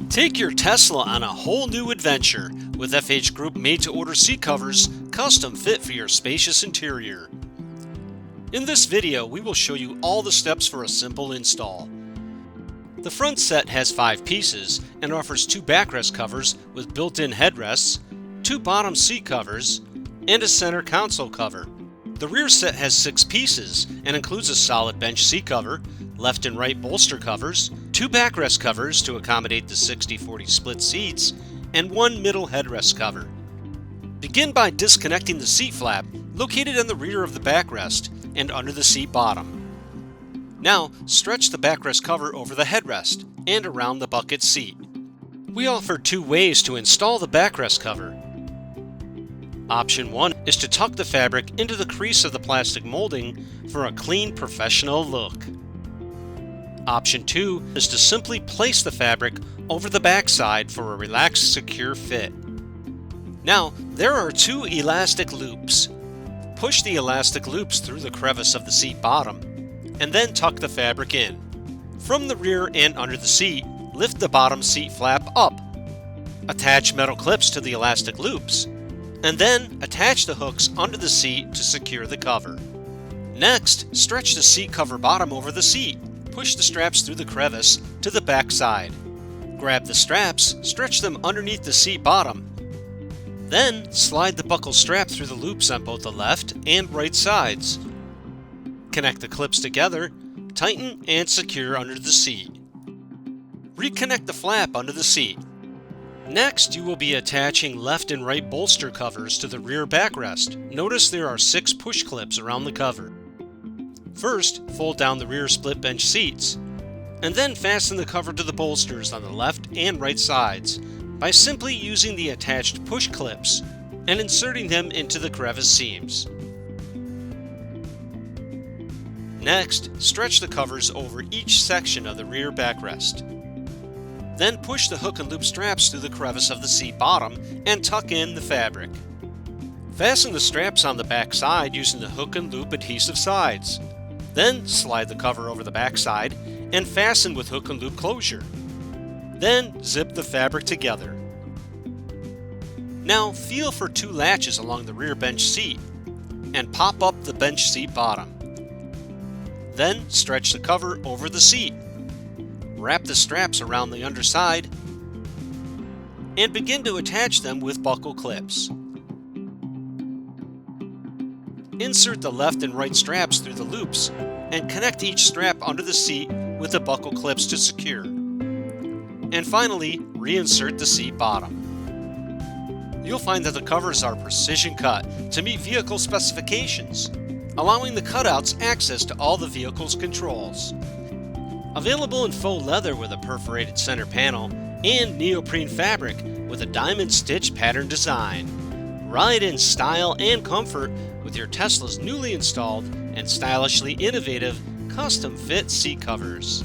Take your Tesla on a whole new adventure with FH Group made-to-order seat covers custom fit for your spacious interior. In this video, we will show you all the steps for a simple install. The front set has 5 pieces and offers 2 backrest covers with built-in headrests, 2 bottom seat covers, and a center console cover. The rear set has 6 pieces and includes a solid bench seat cover, left and right bolster covers, 2 backrest covers to accommodate the 60/40 split seats, and 1 middle headrest cover. Begin by disconnecting the seat flap located on the rear of the backrest and under the seat bottom. Now, stretch the backrest cover over the headrest and around the bucket seat. We offer 2 ways to install the backrest cover. Option 1 is to tuck the fabric into the crease of the plastic molding for a clean, professional look. Option 2 is to simply place the fabric over the backside for a relaxed, secure fit. Now, there are 2 elastic loops. Push the elastic loops through the crevice of the seat bottom, and then tuck the fabric in. From the rear and under the seat, lift the bottom seat flap up. Attach metal clips to the elastic loops, and then attach the hooks under the seat to secure the cover. Next, stretch the seat cover bottom over the seat. Push the straps through the crevice to the back side. Grab the straps, stretch them underneath the seat bottom. Then, slide the buckle strap through the loops on both the left and right sides. Connect the clips together, tighten and secure under the seat. Reconnect the flap under the seat. Next, you will be attaching left and right bolster covers to the rear backrest. Notice there are 6 push clips around the cover. First, fold down the rear split bench seats, and then fasten the cover to the bolsters on the left and right sides by simply using the attached push clips and inserting them into the crevice seams. Next, stretch the covers over each section of the rear backrest. Then push the hook and loop straps through the crevice of the seat bottom and tuck in the fabric. Fasten the straps on the back side using the hook and loop adhesive sides. Then slide the cover over the back side and fasten with hook and loop closure. Then zip the fabric together. Now feel for 2 latches along the rear bench seat and pop up the bench seat bottom. Then stretch the cover over the seat. Wrap the straps around the underside and begin to attach them with buckle clips. Insert the left and right straps through the loops and connect each strap under the seat with the buckle clips to secure. And finally, reinsert the seat bottom. You'll find that the covers are precision cut to meet vehicle specifications, allowing the cutouts access to all the vehicle's controls. Available in faux leather with a perforated center panel and neoprene fabric with a diamond stitch pattern design. Ride in style and comfort with your Tesla's newly installed and stylishly innovative custom fit seat covers.